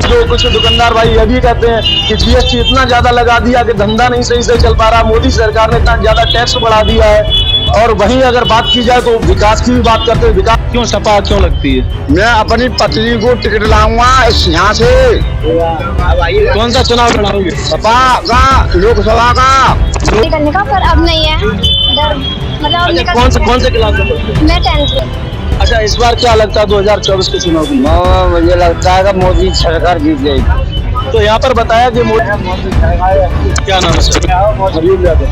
जो कुछ दुकानदार भाई ये भी कहते हैं कि जीएसटी इतना ज्यादा लगा दिया कि धंधा नहीं सही से चल पा रहा, मोदी सरकार ने इतना ज्यादा टैक्स बढ़ा दिया है। और वहीं अगर बात की जाए तो विकास की भी बात करते हैं, विकास क्यों सपा क्यों लगती है? मैं अपनी पत्नी को टिकट लाऊंगा यहाँ से। कौन सा चुनाव लड़ाओगे? सपा का, लोकसभा का करने का, पर अब नहीं है डर, मतलब अच्छा, कौन से क्लास में पढ़ते हो? मैं 10th में। अच्छा, इस बार क्या लगता है 2024 के चुनाव में? मुझे लगता है कि मोदी सरकार जीत जाएगी। तो यहाँ पर बताया कि मोदी क्या नाम है? हरिओम यादव।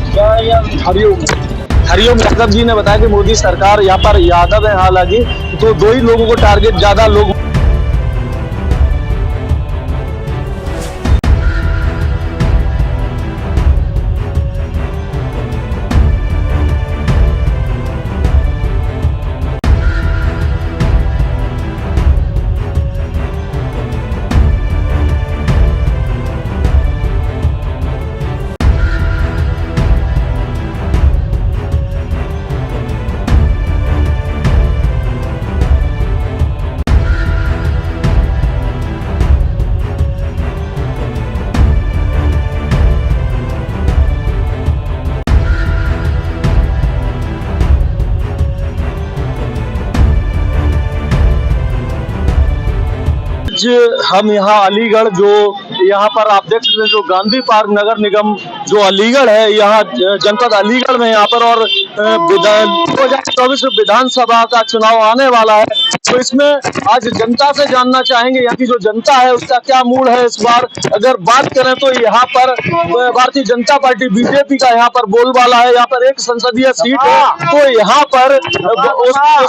हरिओम यादव जी ने बताया कि मोदी सरकार, यहाँ पर यादव है हालांकि, तो दो ही लोगों को टारगेट ज्यादा लोग हम यहाँ अलीगढ़, जो यहाँ पर आप देख सकते हैं जो गांधी पार्क नगर निगम जो अलीगढ़ है, यहाँ जनपद अलीगढ़ में यहाँ पर, और 2024 विधानसभा का चुनाव आने वाला है। तो इसमें आज जनता से जानना चाहेंगे यहाँ की जो जनता है उसका क्या मूड है इस बार। अगर बात करें तो यहाँ पर भारतीय जनता पार्टी बीजेपी का यहाँ पर बोलबाला है। यहाँ पर एक संसदीय सीट है, तो यहाँ पर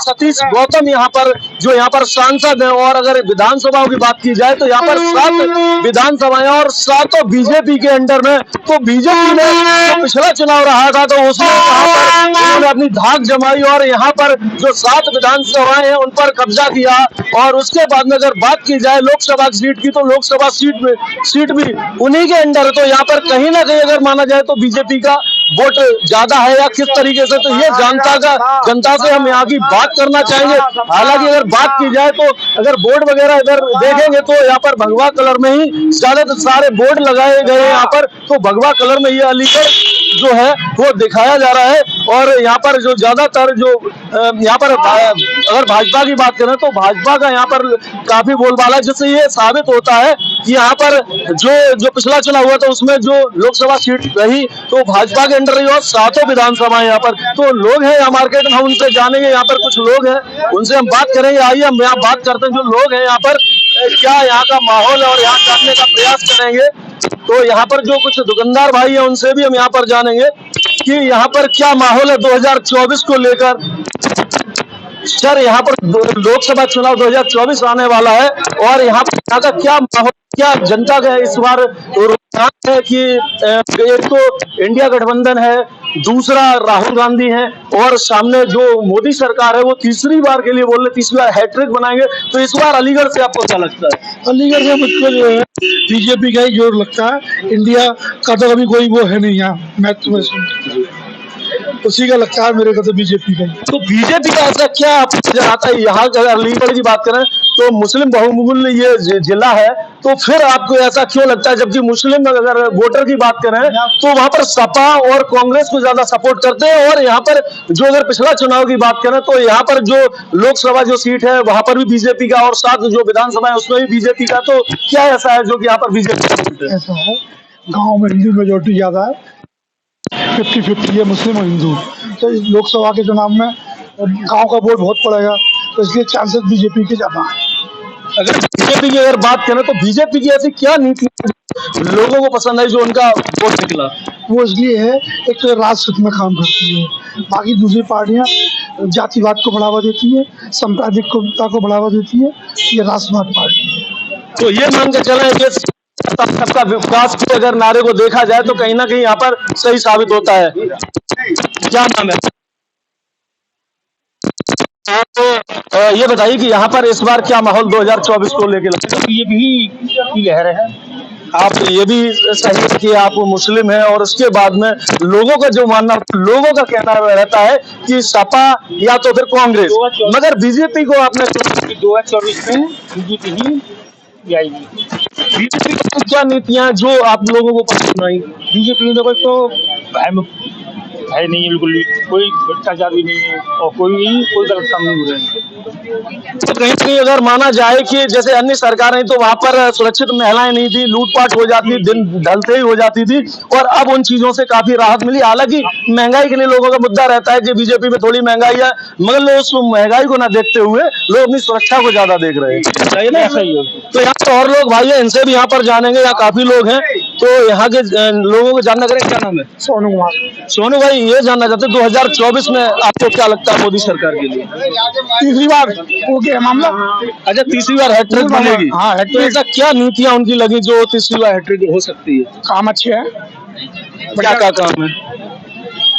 सतीश गौतम यहाँ पर जो यहाँ पर सांसद है। और अगर विधानसभाओं की बात की जाए तो यहाँ पर 7 विधानसभाएं और 7 बीजेपी के अंडर में। तो बीजेपी ने जो पिछला चुनाव रहा था तो उसमें यहाँ पर उन्होंने अपनी धाक जमाई और यहाँ पर जो 7 विधानसभाएं हैं उन पर कब्जा किया। और उसके बाद में अगर बात की जाए लोकसभा सीट की, तो लोकसभा सीट भी उन्हीं के अंडर है। तो यहाँ पर कहीं ना कहीं अगर माना जाए तो बीजेपी का वोट ज्यादा है या किस तरीके से, तो ये जनता से हम यहाँ की बात करना चाहेंगे। हालांकि अगर बात की जाए तो अगर बोर्ड वगैरह इधर देखेंगे तो यहाँ पर भगवा कलर में ही ज्यादातर सारे बोर्ड लगाए गए हैं यहाँ पर। तो भगवा कलर में ये अलीगढ़ जो है वो दिखाया जा रहा है। और यहाँ पर जो ज्यादातर जो यहाँ पर अगर भाजपा की बात करें तो भाजपा का यहाँ पर काफी बोलबाला है, जिससे ये साबित होता है कि यहाँ पर जो पिछला चुनाव हुआ था उसमें जो लोकसभा सीट रही तो भाजपा के अंडर रही, और 7 विधानसभा यहाँ पर। तो लोग हैं यहाँ मार्केट में, हम उनसे जानेंगे, यहाँ पर कुछ लोग हैं उनसे हम बात करेंगे। आइए हम यहाँ बात करते हैं जो लोग हैं यहाँ पर, क्या यहाँ का माहौल है और यहाँ जानने का प्रयास करेंगे। तो यहाँ पर जो कुछ दुकानदार भाई है उनसे भी हम यहाँ पर जानेंगे कि यहाँ पर क्या माहौल है 2024 को लेकर। सर, यहाँ पर लोकसभा चुनाव 2024 आने वाला है और यहाँ पर यहाँ का क्या माहौल, क्या जनता का इस बार रुझान है कि एक तो इंडिया गठबंधन है, दूसरा राहुल गांधी है, और सामने जो मोदी सरकार है वो तीसरी बार के लिए बोल रहे, तीसरी बार हैट्रिक बनाएंगे। तो इस बार अलीगढ़ से आपको क्या लगता है? अलीगढ़ से मुझको जो है बीजेपी का ही जोर लगता है। इंडिया का तो अभी कोई वो है नहीं यहाँ, मैं तुम्हें उसी का लगता है मेरे को तो बीजेपी का। तो बीजेपी का ऐसा क्या आपको नजर आता है? यहाँ अगर अलीगढ़ की बात करें तो मुस्लिम बहुमूल्य ये जिला है, तो फिर आपको ऐसा क्यों लगता है? जबकि मुस्लिम अगर वोटर की बात करें तो वहां पर सपा और कांग्रेस को ज्यादा सपोर्ट करते हैं। और यहाँ पर जो अगर पिछला चुनाव की बात करें तो यहाँ पर जो लोकसभा जो सीट है वहां पर भी बीजेपी का, और 7 जो विधानसभा है उसमें भी बीजेपी का। तो क्या ऐसा है जो कि यहाँ पर बीजेपी? ऐसा है, गाँव में हिंदू मेजोरिटी ज्यादा है, 50-50 है मुस्लिम और हिंदू। तो इस लोकसभा के चुनाव में गांव का वोट बहुत पड़ेगा, तो इसलिए चांसेस बीजेपी के ज्यादा है। अगर बीजेपी की अगर बात करें तो बीजेपी की ऐसी क्या नीति लोगों को पसंद है जो उनका वोट निकला? वो इसलिए है, एक तो राष्ट्र में काम करती है, बाकी दूसरी पार्टियां जातिवाद को बढ़ावा देती है, सांप्रदायिकता को बढ़ावा देती है, ये राष्ट्रवाद पार्टी है। तो ये मान के चले कि सबका विकास के अगर नारे को देखा जाए तो कहीं ना कहीं यहाँ पर सही साबित होता है। क्या नाम है? तो ये बताइए कि यहाँ पर इस बार क्या माहौल 2024 को लेकर लगता है? ये भी लहर है। आप ये भी सही है कि आप मुस्लिम हैं, और उसके बाद में लोगों का जो मानना, लोगों का कहना रहता है कि सपा या तो फिर कांग्रेस, मगर बीजेपी को आपने 2024 में बीजेपी ही जाएगी। बीजेपी की क्या नीतियां हैं जो आप लोगों को पसंद आई? बीजेपी में तो कोई तो है नहीं है, बिल्कुल भी कोई भ्रष्टाचार भी नहीं है और कोई गलत काम नहीं हो रहा है। तो कहीं ना कहीं अगर माना जाए कि जैसे अन्य सरकारें तो वहां पर सुरक्षित महिलाएं नहीं थी, लूटपाट हो जाती, दिन ढलते ही हो जाती थी, और अब उन चीजों से काफी राहत मिली। हालांकि महंगाई के लिए लोगों का मुद्दा रहता है कि बीजेपी में थोड़ी महंगाई है, मगर लोग उस महंगाई को ना देखते हुए लोग अपनी सुरक्षा को ज्यादा देख रहे हैं। सही ना? ऐसा ही है। तो यहाँ पर और लोग भाई हैं, इनसे भी यहाँ पर जानेंगे, यहाँ काफी लोग हैं, तो यहाँ के लोगों को जानना करें। क्या नाम है? सोनू कुमार। सोनू भाई, ये जानना चाहते हैं 2024 में आपको क्या लगता है मोदी सरकार के लिए? तीसरी बार ओके मामला। अच्छा, तीसरी बार हैट्रिक बनेगी? हाँ, तो ऐसा क्या नीतियां उनकी लगी जो तीसरी बार हैट्रिक हो सकती है? काम अच्छे है, क्या क्या काम है?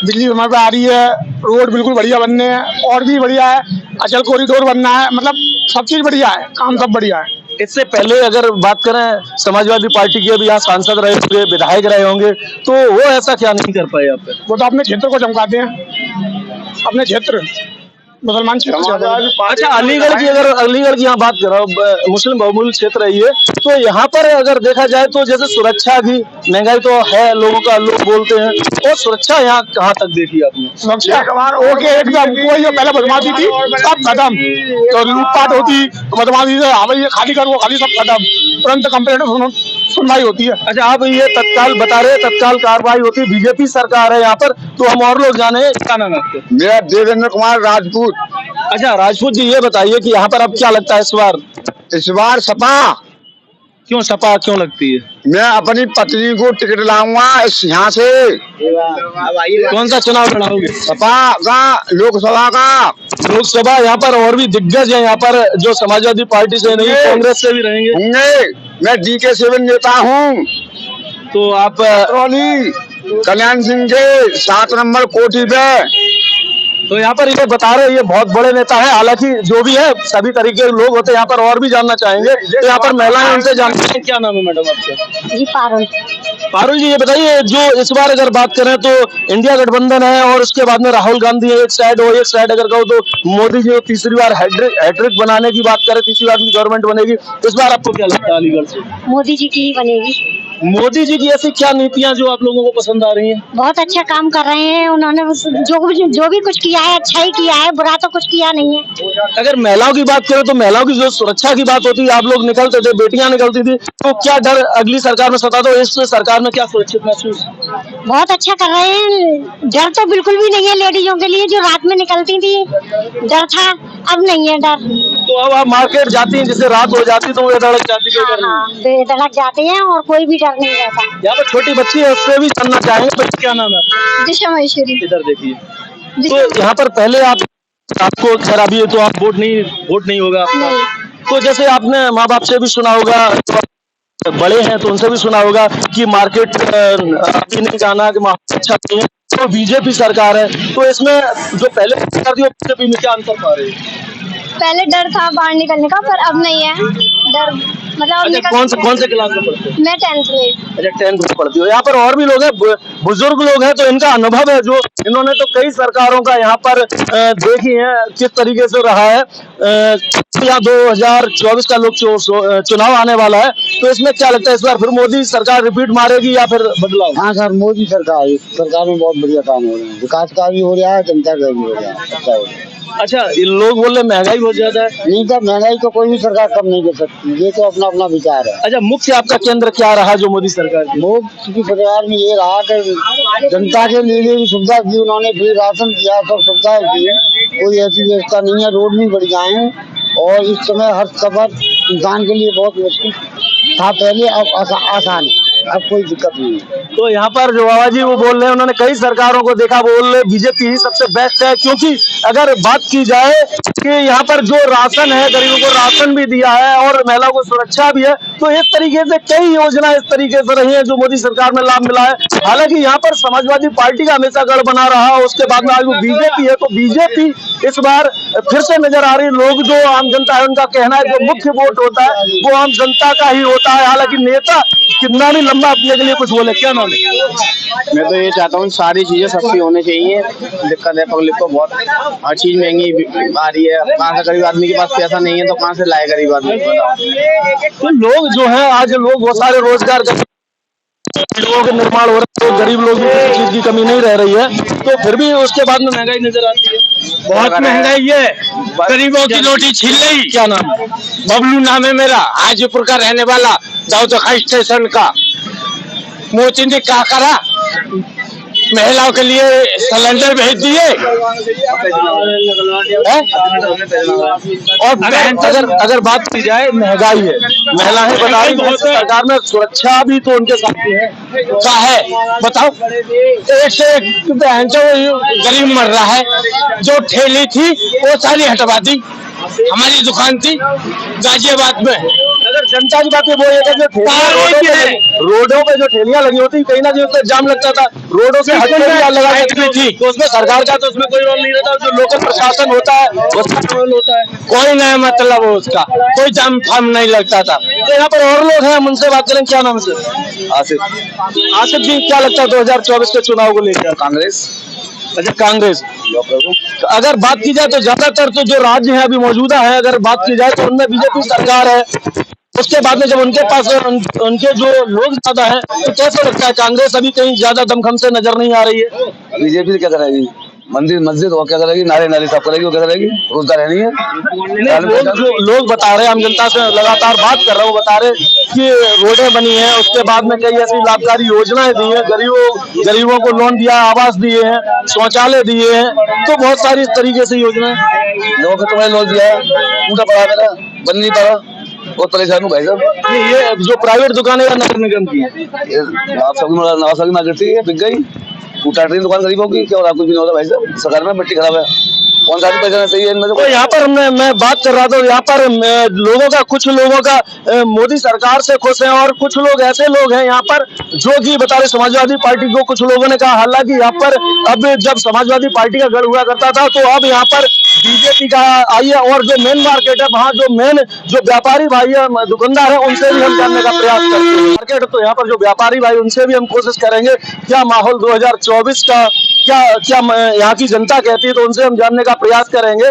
बिजली समय पे आ रही है, रोड बिल्कुल बढ़िया बनने हैं, और भी बढ़िया है, अचल कॉरिडोर बनना है, मतलब सब चीज बढ़िया है, काम सब बढ़िया है। इससे पहले अगर बात करें समाजवादी पार्टी की, अभी यहाँ सांसद रहे होंगे, विधायक रहे होंगे, तो वो ऐसा क्या नहीं कर पाए आप पे? वो तो अपने क्षेत्र को चमकाते हैं, अपने क्षेत्र मुसलमान क्षेत्र। अच्छा, अलीगढ़ की यहाँ बात कर रहा हूँ, मुस्लिम बहुमूल्य क्षेत्र है ये, तो यहाँ पर अगर देखा जाए तो जैसे सुरक्षा की, महंगाई तो है लोगों का, लोग बोलते हैं, और सुरक्षा यहाँ कहाँ तक देखी आपने? सुरक्षा ओके एकदम, कोई जो पहले बदमाशी थी सब खत्म, तो लूटपाट होती बदमाशी से, हाँ भाई ये खाली कर, वो खाली, सब खत्म, तुरंत कंप्लेंट सुनवाई होती है। अच्छा, आप ये तत्काल बता रहे हैं, तत्काल कार्रवाई होती है, बीजेपी सरकार है यहाँ पर, तो हम और लोग जाने। क्या नाम है आपके? मेरा देवेंद्र कुमार राजपूत। अच्छा राजपूत जी, ये बताइए कि यहाँ पर अब क्या लगता है इस बार सपा। क्यों सपा क्यों लगती है? मैं अपनी पत्नी को टिकट लाऊंगा यहाँ से। कौन सा चुनाव लड़ाओगे? सपा का, लोकसभा का। लोकसभा यहाँ पर और भी दिग्गज है यहाँ पर, जो समाजवादी पार्टी से नहीं कांग्रेस से भी रहेंगे होंगे। मैं DK7 नेता हूँ। तो आप ट्रॉली कल्याण सिंह के 7 नंबर कोठी पे। तो यहाँ पर ये बता रहे हैं, ये बहुत बड़े नेता है, हालांकि जो भी है सभी तरीके के लोग होते हैं यहाँ पर, और भी जानना चाहेंगे। तो यहाँ पर महिलाएं, उनसे जानते हैं। क्या नाम है मैडम आपका? जी पारुल। पारुल जी, ये बताइए, जो इस बार अगर बात करें तो इंडिया गठबंधन है, और उसके बाद में राहुल गांधी है एक साइड, और एक साइड अगर कहो तो मोदी जी तीसरी बार हैट्रिक बनाने की बात करें, तीसरी बार की गवर्नमेंट बनेगी, इस बार आपको क्या लगता है अलीगढ़ से? मोदी जी की ही बनेगी। मोदी जी की ऐसी क्या नीतियां जो आप लोगों को पसंद आ रही हैं? बहुत अच्छा काम कर रहे हैं उन्होंने, जो भी कुछ किया है अच्छा ही किया है, बुरा तो कुछ किया नहीं है। अगर महिलाओं की बात करें तो महिलाओं की जो सुरक्षा की बात होती है, आप लोग निकलते थे, बेटियां निकलती थी, तो क्या डर अगली सरकार में सता, तो इस सरकार में क्या सुरक्षित महसूस? बहुत अच्छा कर रहे हैं, डर तो बिल्कुल भी नहीं है लेडीजों के लिए, जो रात में निकलती थी डर था, अब नहीं है डर। तो अब आप मार्केट जाती हैं, जिससे रात हो जाती तो वो धड़क जाती है? हाँ, बेधड़क जाते हैं और कोई भी डर नहीं रहता। यहाँ पर छोटी बच्ची है, उससे भी जानना चाहेंगे, बच्ची क्या नाम है? दिशा महेश्वरी। इधर देखिए। तो यहाँ पर पहले आपको खैर अभी तो आप वोट नहीं होगा आपका, तो जैसे आपने माँ बाप से भी सुना होगा, तो बड़े हैं तो उनसे भी सुना होगा कि मार्केट अभी नहीं जाना, कि माहौल अच्छा नहीं है, तो बीजेपी सरकार है, तो इसमें जो पहले सरकार थी वो बीजेपी में क्या अंतर पा रही है? पहले डर था बाहर निकलने का, पर अब नहीं है डर, मतलब अब अच्छा, कौन से क्लास में पढ़ते हो? मैं 10th में। अच्छा 10th में पढ़ती हो। यहाँ पर और भी लोग हैं, बुजुर्ग लोग हैं, तो इनका अनुभव है, जो इन्होंने तो कई सरकारों का यहाँ पर देखी है किस तरीके से रहा है। यहाँ 2024 का लोक चुनाव आने वाला है, तो इसमें क्या लगता है इस बार फिर मोदी सरकार रिपीट मारेगी या फिर बदलाव? हाँ सर, मोदी सरकार, इस सरकार में बहुत बढ़िया काम हो रहे हैं, विकास का भी हो रहा है, जनता का भी हो रहा है, अच्छा हो रहा है। अच्छा, ये लोग बोल रहे महंगाई बहुत ज्यादा है। नहीं सर, महंगाई तो कोई भी सरकार कम नहीं कर सकती, ये तो अपना अपना विचार है। अच्छा, मुख्य आपका केंद्र क्या रहा जो मोदी सरकार की? मोदी की सरकार में ये रहा कि जनता के लिए भी सुविधा दी उन्होंने, फ्री राशन दिया, सब सुविधाएं दी, कोई ऐसी व्यवस्था नहीं है, रोड भी बढ़िया है, और इस समय हर सफर इंसान के लिए बहुत मुश्किल था पहले, अब आसान है, अब कोई दिक्कत नहीं है। तो यहाँ पर जो बाबा जी वो बोल रहे हैं, उन्होंने कई सरकारों को देखा, बोल रहे बीजेपी ही सबसे बेस्ट है, क्योंकि अगर बात की जाए कि यहाँ पर जो राशन है, गरीबों को राशन भी दिया है और महिलाओं को सुरक्षा भी है, तो इस तरीके से कई योजना इस तरीके से रही है जो मोदी सरकार में लाभ मिला है। हालांकि यहाँ पर समाजवादी पार्टी का हमेशा गढ़ बना रहा, उसके बाद में आज वो बीजेपी है, तो बीजेपी इस बार फिर से नजर आ रही। लोग जो आम जनता है उनका कहना है जो मुख्य वोट होता है वो आम जनता का ही होता है, हालांकि नेता कितना भी लंबा अपने के लिए कुछ बोले, क्या नाम है? मैं तो ये चाहता हूँ सारी चीजें सस्ती होनी चाहिए। दिक्कत है पब्लिक को बहुत, हर चीज महंगी आ रही है। कहाँ से गरीब आदमी के पास पैसा नहीं है तो कहाँ से लाए गरीब आदमी, बताओ। तो लोग जो है आज लोग बहुत सारे रोजगार कर लोगों के निर्माण हो रहे हैं, तो गरीब लोग भी किसी चीज की कमी नहीं रह रही है, तो फिर भी उसके बाद में महंगाई नजर आती है। बहुत महंगाई है, गरीबों की रोटी छीन ली। क्या नाम है? बबलू नाम है मेरा, हाजीपुर का रहने वाला, दौदखा स्टेशन का। मोदी ने क्या करा, महिलाओं के लिए सिलेंडर भेज दिए। और अगर बात की जाए महंगाई है, महिलाएं बता रही हैं सरकार में सुरक्षा भी तो उनके साथ ही है। क्या है बताओ, एक से एक बहन जो गरीब मर रहा है। जो ठेली थी वो सारी हटवा दी, हमारी दुकान थी गाजियाबाद में। अगर जनता की बात है वो ये है जो रोडों पे जो ठेलियां लगी होती कहीं ना कहीं उसमें जाम लगता था, रोडों से हटकर लगा थी, तो उसमें सरकार का तो उसमें कोई रोल नहीं रहता। जो लोकल प्रशासन होता है उसका रोल होता है, कोई नहीं मतलब उसका कोई जाम फाम नहीं लगता था। तो यहाँ पर और लोग हैं, हम उनसे बात करें। क्या नाम है सर? आसिफ जी, क्या लगता है 2024 के चुनाव को लेकर? कांग्रेस। अच्छा, कांग्रेस। तो अगर बात की जाए तो ज्यादातर तो जो राज्य है अभी मौजूदा है, अगर बात की जाए तो उनमें बीजेपी सरकार है। उसके बाद में जब उनके पास उनके जो लोग ज्यादा है, तो कैसे लगता है कांग्रेस अभी कहीं ज्यादा दमखम से नजर नहीं आ रही है? बीजेपी क्या करेगी? मंदिर मस्जिद वो क्या करेगी? नारे नाली साफ करेगी, वो क्या करेगी? रोजगार है नहीं है। लोग बता रहे हैं, हम जनता से लगातार बात कर रहे हैं, वो बता रहे कि रोडें बनी हैं, उसके बाद में कई ऐसी लाभकारी योजनाएं दी हैं, गरीबों को लोन दिया, आवास दिए हैं, शौचालय दिए हैं, तो बहुत सारी इस तरीके से योजनाएं। लोगों को तुम्हें लोन दिया है, टूटा पड़ा मेरा, बन नहीं पड़ा, बहुत परेशान हूँ भाई साहब। ये जो प्राइवेट दुकानें या नगर निगम की नवासा की मार्केट थी, बिक गई। टूटा ट्रेन दुकान गरीबों की, क्या हो रहा कुछ भी नहीं होता भाई साहब। सरकार में मिट्टी खराब है, कौन सा पैसा सही है इनमें? तो यहाँ पर मैं बात कर रहा था, यहाँ पर लोगों का, कुछ लोगों का मोदी सरकार से खुश है, और कुछ लोग ऐसे लोग हैं यहाँ पर जो कि बता रहे समाजवादी पार्टी को। कुछ लोगों ने कहा हालांकि यहाँ पर अब जब समाजवादी पार्टी का गढ़ हुआ करता था, तो अब यहाँ पर बीजेपी का आई है, और जो मेन मार्केट है वहाँ जो मेन जो व्यापारी भाई है, दुकानदार है, उनसे भी हम जानने का प्रयास करते हैं। मार्केट तो यहाँ पर जो व्यापारी भाई, उनसे भी हम कोशिश करेंगे क्या माहौल 2024 का क्या यहाँ की जनता कहती है, तो उनसे हम जानने का प्रयास करेंगे।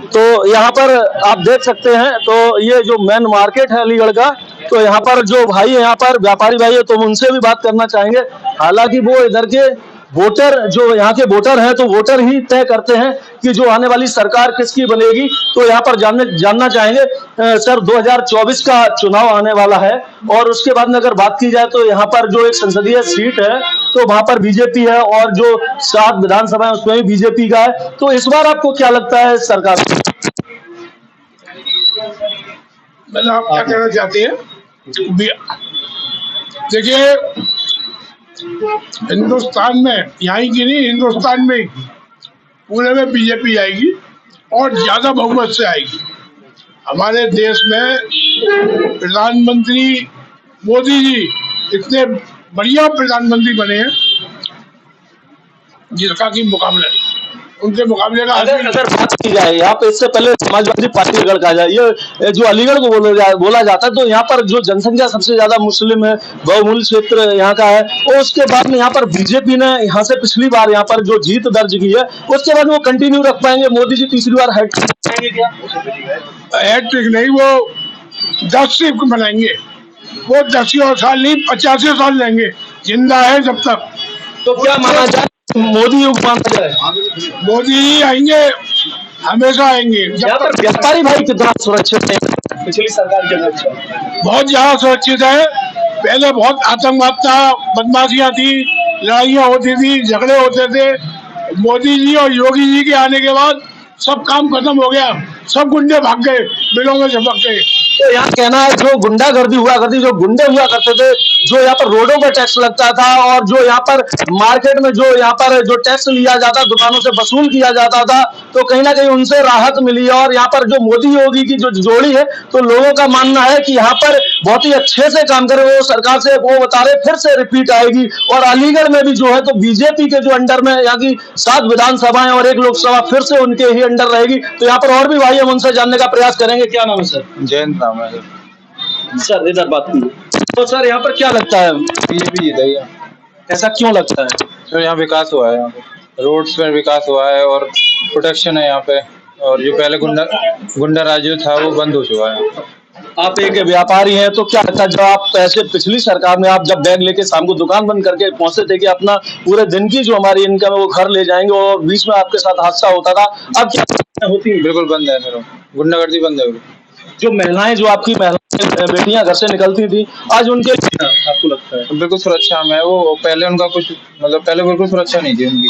तो यहाँ पर आप देख सकते हैं, तो ये जो मेन मार्केट है अलीगढ़ का, तो यहाँ पर जो भाई है, यहाँ पर व्यापारी भाई है, तो हम उनसे भी बात करना चाहेंगे। हालांकि वो इधर के वोटर, जो यहाँ के वोटर हैं, तो वोटर ही तय करते हैं कि जो आने वाली सरकार किसकी बनेगी। तो यहाँ पर जानना चाहेंगे सर, 2024 का चुनाव आने वाला है, और उसके बाद में अगर बात की जाए तो यहाँ पर जो एक संसदीय सीट है, तो वहां पर बीजेपी है, और जो 7 विधानसभा है उसमें भी बीजेपी का है। तो इस बार आपको क्या लगता है सरकार? मतलब आप क्या कहना चाहते हैं? देखिए, हिंदुस्तान में, यहाँ की नहीं, हिंदुस्तान में पूरे में बीजेपी आएगी, और ज्यादा बहुमत से आएगी। हमारे देश में प्रधानमंत्री मोदी जी इतने बढ़िया प्रधानमंत्री बने हैं जिसका की मुकाबला नहीं, उनके मुकाबले का। अगर बात की जाए यहाँ पे, इससे पहले समाजवादी पार्टी अगर कहा जाए, ये जो अलीगढ़ को बोला जाता है, तो यहाँ पर जो जनसंख्या सबसे ज्यादा मुस्लिम है, बहुमूल्य क्षेत्र यहाँ का है, और उसके बाद में यहाँ पर बीजेपी ने यहाँ से पिछली बार यहाँ पर जो जीत दर्ज की है, उसके बाद वो कंटिन्यू रख पाएंगे? मोदी जी तीसरी बार हैट्रिक बनाएंगे क्या? हैट्रिक नहीं, वो 10 सीट बनाएंगे। वो 10 साल नहीं, 85 साल लेंगे, जिंदा है जब तक। तो क्या माना जाए, मोदी युग माना जाए? मोदी जी आएंगे, हमेशा आएंगे। यहाँ पर व्यापारी भाई कितना सुरक्षित है पिछली सरकार के अपेक्षा? बहुत ज्यादा सुरक्षित है। पहले बहुत आतंकवाद था, बदमाशियां थी, लड़ाइयां होती थी, झगड़े होते थे। मोदी जी और योगी जी के आने के बाद सब काम खत्म हो गया, सब गुंडे भाग गए, बिलों में झपक गए। तो यहाँ कहना है जो गुंडागर्दी हुआ करती, जो गुंडे हुआ करते थे, जो यहाँ पर रोडों पर टैक्स लगता था, और जो यहाँ पर मार्केट में जो यहाँ पर जो टैक्स लिया जाता, दुकानों से वसूल किया जाता था, तो कहीं ना कहीं उनसे राहत मिली। और यहाँ पर जो मोदी योगी की जो जोड़ी है, तो लोगों का मानना है कि यहाँ पर बहुत ही अच्छे से काम करे वो सरकार से, वो बता रहे फिर से रिपीट आएगी। और अलीगढ़ में भी जो है तो बीजेपी के जो अंडर में यहाँ की 7 विधानसभाएं और 1 लोकसभा फिर से उनके ही अंडर रहेगी। तो यहाँ पर और भी भाई हम उनसे जानने का प्रयास करेंगे। क्या नाम है सर? जयंत नाम है सर, इधर बात कीजिए। तो सर यहाँ पर क्या लगता है, बीजेपी जीतेगी। ऐसा क्यों लगता है? तो यहाँ विकास हुआ है, यहाँ पे रोड्स में विकास हुआ है और प्रोटेक्शन है यहाँ पे, और जो पहले गुंडा राज जो था वो बंद हो चुका है। आप एक व्यापारी हैं, तो क्या लगता है जब आप पैसे पिछली सरकार में आप जब बैग लेके शाम को दुकान बंद करके पहुंचते थे कि अपना पूरे दिन की जो हमारी इनकम है वो घर ले जाएंगे, और बीच में आपके साथ हादसा होता था, अब क्या होती है? बिल्कुल बंद है सर, गुंडागर्दी बंद है। जो महिलाएं, जो आपकी महिलाएं बेटियां घर से निकलती थी, आज उनके आपको लगता है? बिल्कुल सुरक्षा में है वो, पहले उनका कुछ मतलब पहले बिल्कुल सुरक्षा नहीं थी उनकी,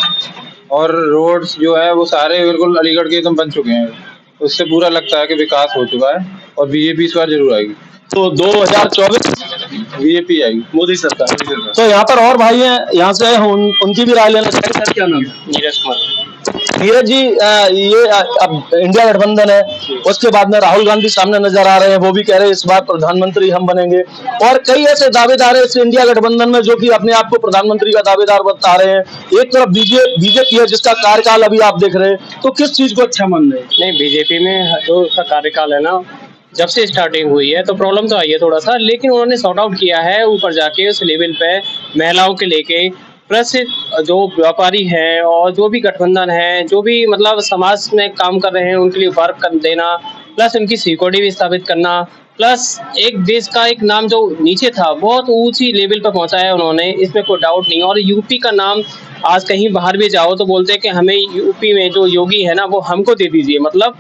और रोड्स जो है वो सारे बिल्कुल अलीगढ़ के एकदम बन चुके हैं, उससे पूरा लगता है कि विकास हो चुका है, और बीजेपी इस बार जरूर आएगी। तो 2024 बीजेपी आएगी, मोदी सरकार। तो यहाँ पर और भाई हैं, यहाँ से हैं, उनकी भी राय लेना चाहिए। सर क्या नाम है? नीरज कुमार। नीरज जी, ये अब इंडिया गठबंधन है, उसके बाद में राहुल गांधी सामने नजर आ रहे हैं, वो भी कह रहे हैं इस बार प्रधानमंत्री हम बनेंगे, और कई ऐसे दावेदार है इस इंडिया गठबंधन में जो कि अपने आप को प्रधानमंत्री का दावेदार बता रहे हैं। एक तरफ बीजेपी है जिसका कार्यकाल अभी आप देख रहे हैं, तो किस चीज को अच्छा मान रहे हैं? नहीं, बीजेपी में जो उसका कार्यकाल है ना, जब से स्टार्टिंग हुई है तो प्रॉब्लम तो आई है थोड़ा सा, लेकिन उन्होंने सॉर्ट आउट किया है ऊपर जाके उस लेवल पे, महिलाओं के लेके, प्लस जो व्यापारी हैं और जो भी गठबंधन है, जो भी मतलब समाज में काम कर रहे हैं उनके लिए वर्क कर देना, प्लस उनकी सिक्योरिटी भी स्थापित करना, प्लस एक देश का एक नाम जो नीचे था बहुत ऊंची लेवल पर पहुंचाया है उन्होंने, इसमें कोई डाउट नहीं। और यूपी का नाम आज कहीं बाहर भी जाओ तो बोलते हैं कि हमें यूपी में जो योगी है ना वो हमको दे दीजिए, मतलब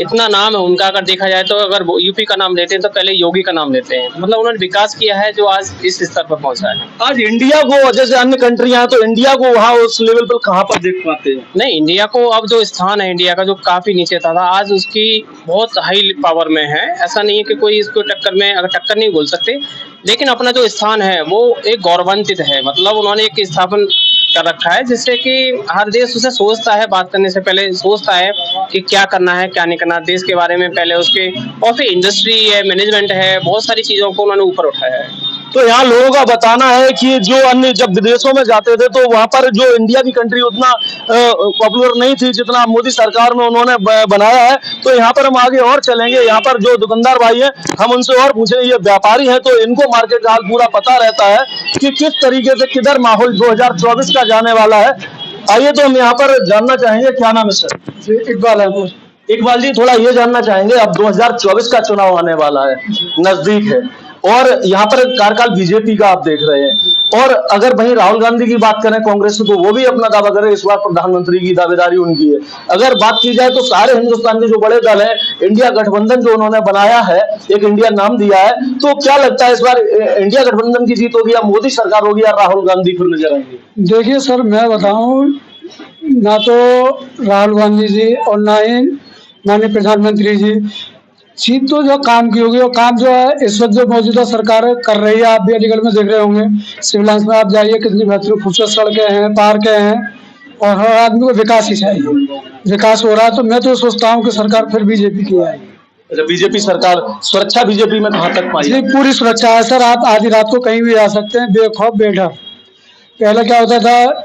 इतना नाम है उनका। अगर देखा जाए तो अगर यूपी का नाम लेते हैं तो पहले योगी का नाम लेते हैं, मतलब उन्होंने विकास किया है जो आज इस स्तर पर पहुंचा है। आज इंडिया को, जैसे अन्य कंट्रियां हैं, तो इंडिया को वहाँ उस लेवल पर कहाँ पर देख पाते हैं? नहीं, इंडिया को अब जो स्थान है इंडिया का जो काफी नीचे था आज उसकी बहुत हाई पावर में है। ऐसा नहीं है कि कोई इसको टक्कर में, अगर टक्कर नहीं बोल सकते, लेकिन अपना जो स्थान है वो एक गौरवान्वित है, मतलब उन्होंने एक स्थापन कर रखा है जिससे कि हर देश उसे सोचता है, बात करने से पहले सोचता है कि क्या करना है क्या नहीं करना, देश के बारे में पहले उसके, और फिर इंडस्ट्री है, मैनेजमेंट है, बहुत सारी चीजों को उन्होंने ऊपर उठाया है। तो यहाँ लोगों का बताना है कि जो अन्य जब विदेशों में जाते थे तो वहाँ पर जो इंडिया की कंट्री उतना पॉपुलर नहीं थी जितना मोदी सरकार में उन्होंने बनाया है। तो यहाँ पर हम आगे और चलेंगे, यहाँ पर जो दुकानदार भाई हैं हम उनसे और पूछेंगे, ये व्यापारी हैं तो इनको मार्केट का हाल पूरा पता रहता है कि किस तरीके से किधर माहौल 2024 का जाने वाला है। आइए तो हम यहाँ पर जानना चाहेंगे, क्या नाम है सर? इकबाल है। इकबाल जी, थोड़ा ये जानना चाहेंगे, अब 2024 का चुनाव आने वाला है, नजदीक है, और यहाँ पर कार्यकाल बीजेपी का आप देख रहे हैं, और अगर वहीं राहुल गांधी की बात करें कांग्रेस से, तो वो भी अपना दावा करे इस बार प्रधानमंत्री की दावेदारी उनकी है। अगर बात की जाए तो सारे हिंदुस्तान के जो बड़े दल हैं, इंडिया गठबंधन जो उन्होंने बनाया है, एक इंडिया नाम दिया है, तो क्या लगता है इस बार इंडिया गठबंधन की जीत होगी या मोदी सरकार होगी या राहुल गांधी फिर नजर आएंगे? देखिए सर, मैं बताऊं, ना तो राहुल गांधी जी और ना ही माननीय प्रधानमंत्री जी, चीज तो जो काम की होगी, वो काम जो है इस वक्त जो मौजूदा सरकार कर रही है, आप भी अलीगढ़ में देख रहे होंगे, सिविल लाइन्स में आप जाइए, कितनी बेहतरीन खूबसूरत सड़कें हैं, पार्कें हैं, और हर आदमी को विकास ही चाहिए। विकास हो रहा है, तो मैं तो सोचता हूँ कि सरकार फिर बीजेपी की आएगी। अच्छा, बीजेपी सरकार, सुरक्षा बीजेपी में कहाँ तक पाई? पूरी सुरक्षा है सर, आप आधी रात को कहीं भी आ सकते हैं बेखौफ बेडर। पहले क्या होता था,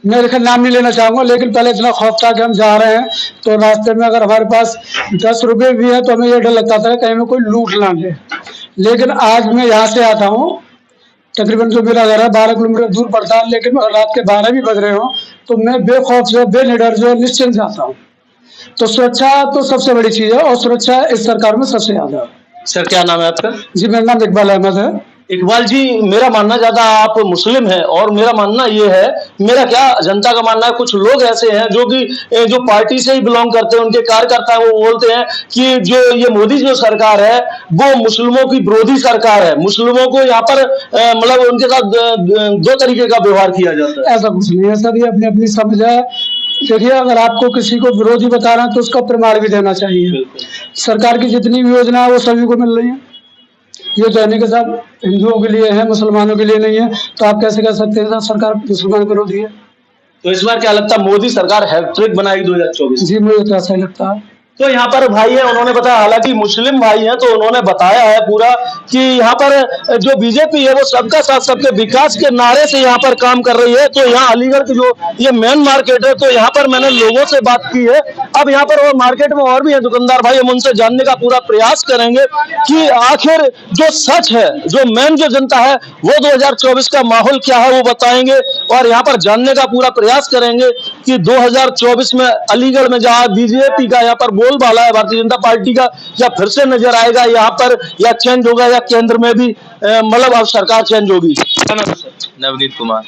मैं देखा नाम नहीं लेना चाहूंगा, लेकिन पहले इतना खौफ था कि हम जा रहे हैं तो रास्ते में अगर हमारे पास 10 रुपए भी है तो हमें ये डर लगता था कहीं में कोई लूट ना ले। लेकिन आज मैं यहाँ से आता हूँ, तकरीबन जो मेरा घर है 12 किलोमीटर दूर पड़ता है, लेकिन रात के 12 भी बज रहे हो तो मैं बेखौफ से, बेनिडर जो निश्चिंत जाता हूँ। तो सुरक्षा तो सबसे बड़ी चीज है, और सुरक्षा इस सरकार में सबसे ज्यादा। सर क्या नाम है आपका? जी, मेरा नाम इकबाल अहमद है। इकबाल जी, मेरा मानना, ज्यादा आप मुस्लिम हैं, और मेरा मानना ये है, मेरा क्या जनता का मानना है, कुछ लोग ऐसे हैं जो कि जो पार्टी से ही बिलोंग करते हैं, उनके कार्यकर्ता वो बोलते हैं कि जो ये मोदी जो सरकार है वो मुस्लिमों की विरोधी सरकार है, मुस्लिमों को यहाँ पर मतलब उनके साथ 2 तरीके का व्यवहार किया जाता है। ऐसा कुछ नहीं है सर, ये अपनी अपनी समझ है। देखिए, अगर आपको किसी को विरोधी बता रहे हैं तो उसका प्रमाण भी देना चाहिए। सरकार की जितनी भी योजना है वो सभी को मिल रही है, ये तो नहीं कि साहब हिंदुओं के लिए है मुसलमानों के लिए नहीं है, तो आप कैसे कह सकते हैं सरकार मुसलमान विरोधी है? तो इस बार क्या लगता है, मोदी सरकार हैट्रिक बनाएगी 2024? जी, मुझे तो ऐसा ही लगता है। तो यहाँ पर भाई है, उन्होंने बताया, हालांकि मुस्लिम भाई हैं, तो उन्होंने बताया है पूरा कि यहाँ पर जो बीजेपी है वो सबका साथ सबके विकास के नारे से यहाँ पर काम कर रही है। तो यहाँ अलीगढ़ की जो ये मेन मार्केट है, तो यहाँ पर मैंने लोगों से बात की है। अब यहाँ पर और मार्केट में और भी है दुकानदार भाई, हम उनसे जानने का पूरा प्रयास करेंगे कि आखिर जो सच है, जो मेन जो जनता है, वो 2024 का माहौल क्या है वो बताएंगे। और यहाँ पर जानने का पूरा प्रयास करेंगे कि 2024 में अलीगढ़ में जहाँ बीजेपी का यहाँ पर बोलबाला है भारतीय जनता पार्टी का, या फिर से नजर आएगा यहाँ पर, या चेंज होगा, या केंद्र में भी मतलब अब सरकार चेंज होगी। नवनीत कुमार।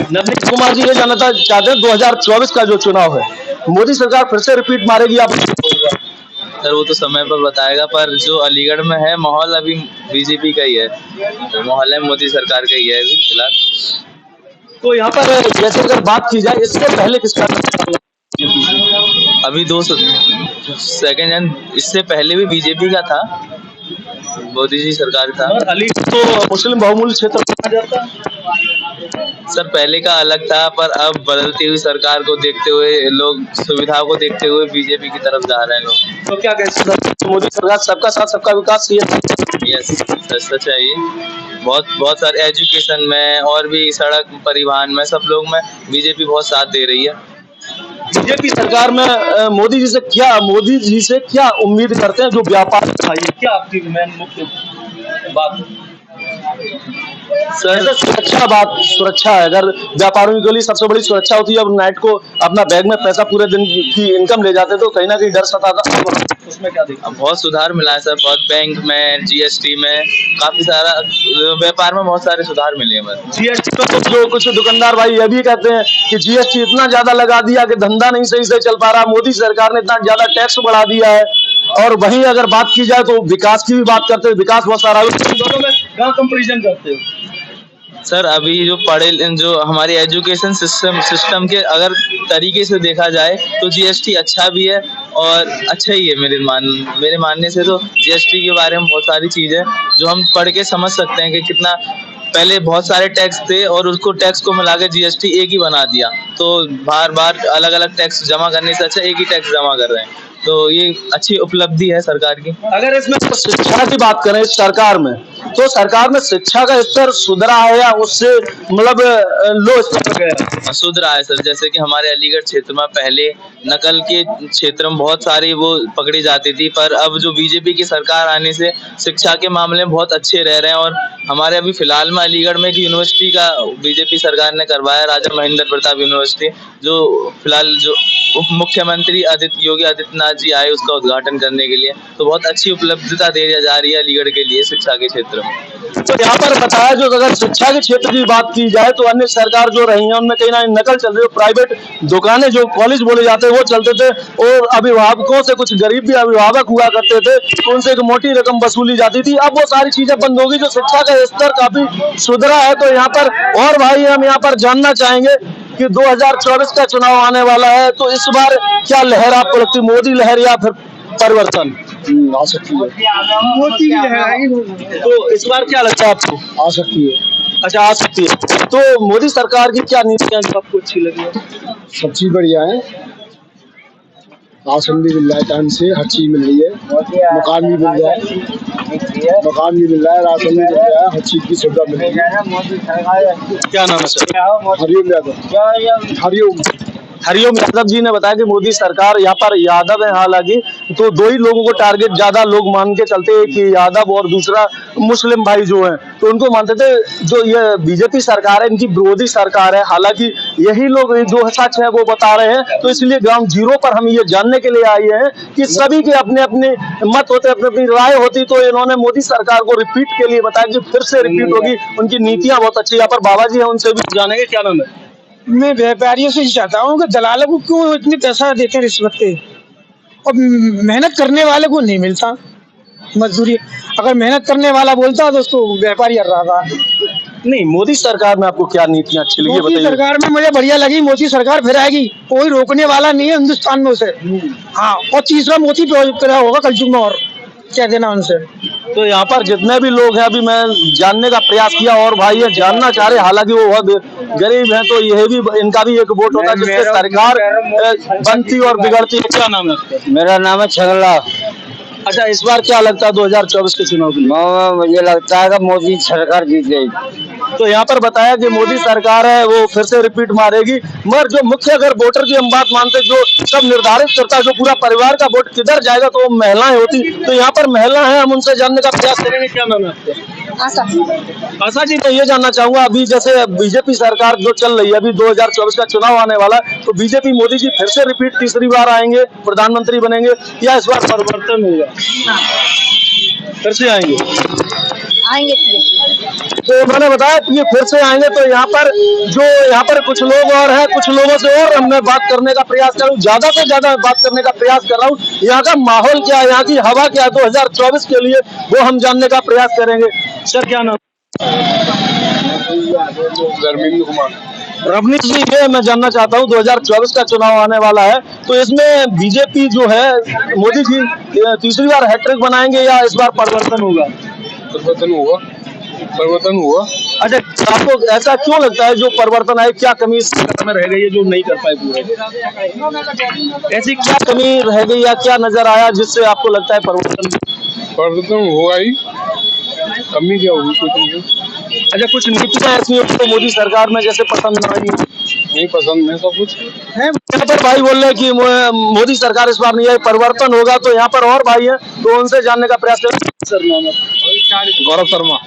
नवनीत कुमार जी, ये जानना चाहते हैं 2024 का जो चुनाव है, मोदी सरकार फिर से रिपीट मारेगी आप? सर वो तो समय पर बताएगा, पर जो अलीगढ़ में है माहौल अभी बीजेपी का ही है, तो माहौल है मोदी सरकार का ही है अभी फिलहाल। तो यहाँ पर जैसे अगर बात की जाए, इससे पहले किसका अभी 2 सेकेंड एंड इससे पहले भी बीजेपी का था, मोदी जी सरकार था। अलीगढ़ तो मुस्लिम बहुमूल्य क्षेत्र माना जाता है। सर पहले का अलग था, पर अब बदलती हुई सरकार को देखते हुए, लोग सुविधाओं को देखते हुए बीजेपी की तरफ जा रहे हैं लोग। तो क्या कहते हैं, मोदी सरकार सबका साथ सबका विकास यस सच है ये। बहुत सारे एजुकेशन में और भी सड़क परिवहन में सब लोग में बीजेपी बहुत साथ दे रही है। बीजेपी सरकार में मोदी जी से क्या उम्मीद करते हैं? जो व्यापार क्या आपकी मेन मुख्य बात? सर सुरक्षा है। अगर व्यापारियों के लिए सबसे बड़ी सुरक्षा होती है, अब नाइट को अपना बैग में पैसा पूरे दिन की इनकम ले जाते तो कहीं ना कहीं डर सताता, उसमें क्या देखा? बहुत सुधार मिला है सर, बहुत बैंक में, जीएसटी में, काफी सारा व्यापार में बहुत सारे सुधार मिले हैं। जीएसटी में तो जो कुछ दुकानदार भाई ये भी कहते हैं कि जीएसटी इतना ज्यादा लगा दिया कि धंधा नहीं सही से चल पा रहा, मोदी सरकार ने इतना ज्यादा टैक्स बढ़ा दिया है। और वहीं अगर बात की जाए तो विकास की भी बात करते हैं, विकास बहुत सारा है, दोनों में क्या कंपैरिजन करते हो? सर अभी जो हमारे एजुकेशन सिस्टम के अगर तरीके से देखा जाए तो जीएसटी अच्छा भी है और अच्छा ही है। मेरे मानने से तो जीएसटी के बारे में बहुत सारी चीजें जो हम पढ़ के समझ सकते हैं कि कितना पहले बहुत सारे टैक्स थे और उसको टैक्स को मिला के जीएसटी एक ही बना दिया, तो बार अलग अलग टैक्स जमा करने से अच्छा एक ही टैक्स जमा कर रहे हैं, तो ये अच्छी उपलब्धि है सरकार की। अगर इसमें शिक्षा की बात करें सरकार में, तो सरकार में शिक्षा का स्तर सुधरा है या उससे मतलब लो स्तर पे गया? सुधरा है सर। जैसे कि हमारे अलीगढ़ क्षेत्र में पहले नकल के क्षेत्र में बहुत सारी वो पकड़ी जाती थी, पर अब जो बीजेपी की सरकार आने से शिक्षा के मामले में बहुत अच्छे रह रहे हैं। और हमारे अभी फिलहाल में अलीगढ़ में एक यूनिवर्सिटी का बीजेपी सरकार ने करवाया, राजा महेंद्र प्रताप यूनिवर्सिटी, जो फिलहाल जो उप मुख्यमंत्री योगी आदित्यनाथ जी आए उसका उद्घाटन करने के लिए, तो बहुत अच्छी उपलब्धता दी जा रही है अलीगढ़ के लिए शिक्षा के क्षेत्र में। तो यहाँ पर बताया, जो अगर शिक्षा के क्षेत्र की बात की जाए तो अन्य सरकार जो रही है उनमें कहीं ना नकल चल रही है। प्राइवेट दुकानें जो कॉलेज बोले जाते हैं वो चलते थे, और अभिभावकों से, कुछ गरीब भी अभिभावक हुआ करते थे, तो उनसे एक मोटी रकम वसूली जाती थी। अब वो सारी चीजें बंद होगी, जो शिक्षा का स्तर काफी सुधरा है। तो यहाँ पर और भाई हम यहाँ पर जानना चाहेंगे कि 2024 का चुनाव आने वाला है, तो इस बार क्या लहर आपको लगती है, मोदी लहर या फिर परिवर्तन आ सकती है? मोदी की लहर आएगी, तो इस बार क्या लगता है आपको? आ सकती है। अच्छा, आ सकती है। तो मोदी सरकार की क्या नीतियां जो आपको अच्छी लगी है? सब चीज बढ़िया है, राशन भी मिल रहा है टाइम से, हर चीज मिल रही है, मकान भी मिल रहा है, राशन भी मिल रहा है, हर चीज की सुविधा मिल रही है। क्या नाम है सर? हरिओम यादव। हरिओम यादव जी ने बताया कि मोदी सरकार, यहाँ पर यादव है हालांकि, तो दो ही लोगों को टारगेट ज्यादा लोग मान के चलते हैं कि यादव और दूसरा मुस्लिम भाई जो हैं, तो उनको मानते थे। जो ये बीजेपी सरकार है इनकी विरोधी सरकार है, हालांकि यही लोग जो सच है वो बता रहे हैं। तो इसलिए ग्राउंड जीरो पर हम ये जानने के लिए आए हैं कि सभी के अपने अपने मत होते, अपनी अपनी राय होती, तो इन्होंने मोदी सरकार को रिपीट के लिए बताया कि फिर से रिपीट होगी, उनकी नीतियां बहुत अच्छी। यहाँ पर बाबा जी है, उनसे भी जानेंगे। क्या नाम है? मैं व्यापारियों से चाहता हूँ कि दलालों को क्यों इतनी पैसा देते हैं रिश्वत के, और मेहनत करने वाले को नहीं मिलता मजदूरी। अगर मेहनत करने वाला बोलता तो उसको व्यापारी हर रहा था। नहीं, मोदी सरकार में आपको क्या नीतियां अच्छी लगी? मोदी सरकार में मुझे बढ़िया लगी। मोदी सरकार फिर आएगी, कोई रोकने वाला नहीं है हिंदुस्तान में उसे। हाँ, और तीसरा मोदी पे होगा कलयुग में, और क्या देना उनसे। तो यहाँ पर जितने भी लोग हैं, अभी मैं जानने का प्रयास किया और भाई ये जानना चाह रहे, हालांकि वो गरीब हैं तो यह भी इनका भी एक वोट होता है जिससे सरकार बनती और बिगड़ती है। क्या नाम है आपका? मेरा नाम है छगला। अच्छा, इस बार क्या लगता है 2024 के चुनाव के लिए? मुझे लगता है कि मोदी सरकार जीत गई। तो यहाँ पर बताया कि मोदी सरकार है वो फिर से रिपीट मारेगी, मगर जो मुख्य अगर वोटर की हम बात मानते जो सब निर्धारित करता है जो पूरा परिवार का वोट किधर जाएगा तो वो महिलाएं होती। तो यहाँ पर महिला है, हम उनसे जानने का प्रयास करेंगे। क्या नाम है आपका? आशा जी, मैं ये जानना चाहूंगा अभी जैसे बीजेपी सरकार जो चल रही है, अभी 2024 का चुनाव आने वाला है, तो बीजेपी मोदी जी फिर से रिपीट तीसरी बार आएंगे, प्रधानमंत्री बनेंगे या इस बार परिवर्तन होगा? फिर से आएंगे। तो उन्होंने बताया कि ये फिर से आएंगे। तो यहाँ पर कुछ लोग और हैं, कुछ लोगों से और मैं बात करने का प्रयास कर रहा हूँ, ज्यादा से ज्यादा बात करने का प्रयास कर रहा हूँ। यहाँ का माहौल क्या है, यहाँ की हवा क्या है 2024 के लिए, वो हम जानने का प्रयास करेंगे। सर क्या नाम? धर्मेंद्र कुमार। रवनीश जी, ये मैं जानना चाहता हूँ 2024 का चुनाव आने वाला है, तो इसमें बीजेपी जो है मोदी जी तीसरी बार हैट्रिक बनाएंगे या इस बार परिवर्तन होगा? परिवर्तन हुआ। अच्छा, आपको ऐसा क्यों लगता है जो परिवर्तन आए, क्या कमी इस सरकार में रह गई है जो नहीं कर पाए पूरे? ऐसी क्या कमी रह गई या क्या नजर आया जिससे आपको लगता है परिवर्तन होगा ही, कमी क्या होगी? कुछ नहीं। अच्छा, कुछ नीतियां ऐसी तो मोदी सरकार में जैसे पसंद ना आई? नहीं पसंद है, सब कुछ है। यहाँ पर भाई बोल रहे हैं कि मोदी सरकार इस बार नहीं आई, परिवर्तन होगा। तो यहाँ पर और भाई हैं तो उनसे जानने का प्रयास करें। सर नाम है? गौरव शर्मा।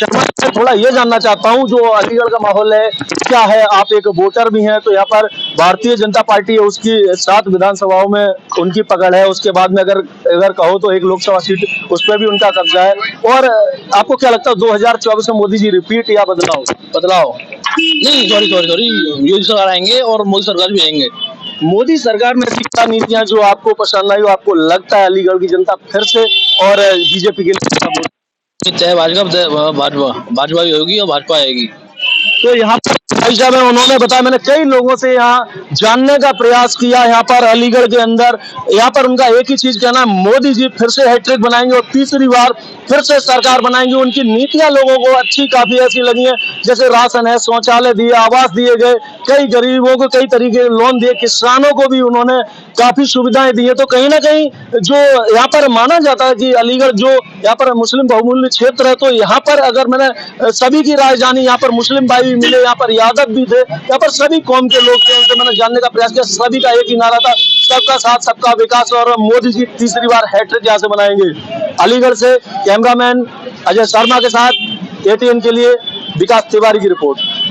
मैं थोड़ा ये जानना चाहता हूँ जो अलीगढ़ का माहौल है क्या है, आप एक वोटर भी हैं, तो यहाँ पर भारतीय जनता पार्टी है, उसकी 7 विधानसभाओं में उनकी पकड़ है, उसके बाद में अगर कहो तो एक लोकसभा सीट उस पर भी उनका कब्जा है। और आपको क्या लगता है 2024 में मोदी जी रिपीट या बदलाव? नहीं, सॉरी योगी सरकार आएंगे और मोदी सरकार भी आएंगे। मोदी सरकार में ऐसी क्या नीतियां जो आपको पसंद आई हो, आपको लगता है अलीगढ़ की जनता फिर से और बीजेपी के लिए चाहे भाजपा भी होगी और भाजपा आएगी। तो यहाँ पर भाई साहब है, उन्होंने बताया, मैंने कई लोगों से यहाँ जानने का प्रयास किया यहाँ पर अलीगढ़ के अंदर, यहाँ पर उनका एक ही चीज कहना है, मोदी जी फिर से हैट्रिक बनाएंगे और तीसरी बार फिर से सरकार बनाएंगे। उनकी नीतियां लोगों को अच्छी काफी ऐसी लगी है, जैसे राशन है, शौचालय दिए, आवास दिए गए, कई गरीबों को कई तरीके के लोन दिए, किसानों को भी उन्होंने काफी सुविधाएं दी है। तो कहीं ना कहीं जो यहाँ पर माना जाता है कि अलीगढ़ जो यहाँ पर मुस्लिम बहुमूल्य क्षेत्र है, तो यहाँ पर अगर मैंने सभी की राय जानी, यहाँ पर मुस्लिम भाई भी मिले, यहाँ पर यादव भी थे, यहाँ पर सभी कौम के लोग थे, उनसे मैंने जानने का प्रयास किया। सभी का एक ही नारा था, सबका साथ सबका विकास, और मोदी जी तीसरी बार हैट्रिक यहाँ से बनाएंगे। अलीगढ़ से कैमरामैन अजय शर्मा के साथ ATN के लिए विकास तिवारी की रिपोर्ट।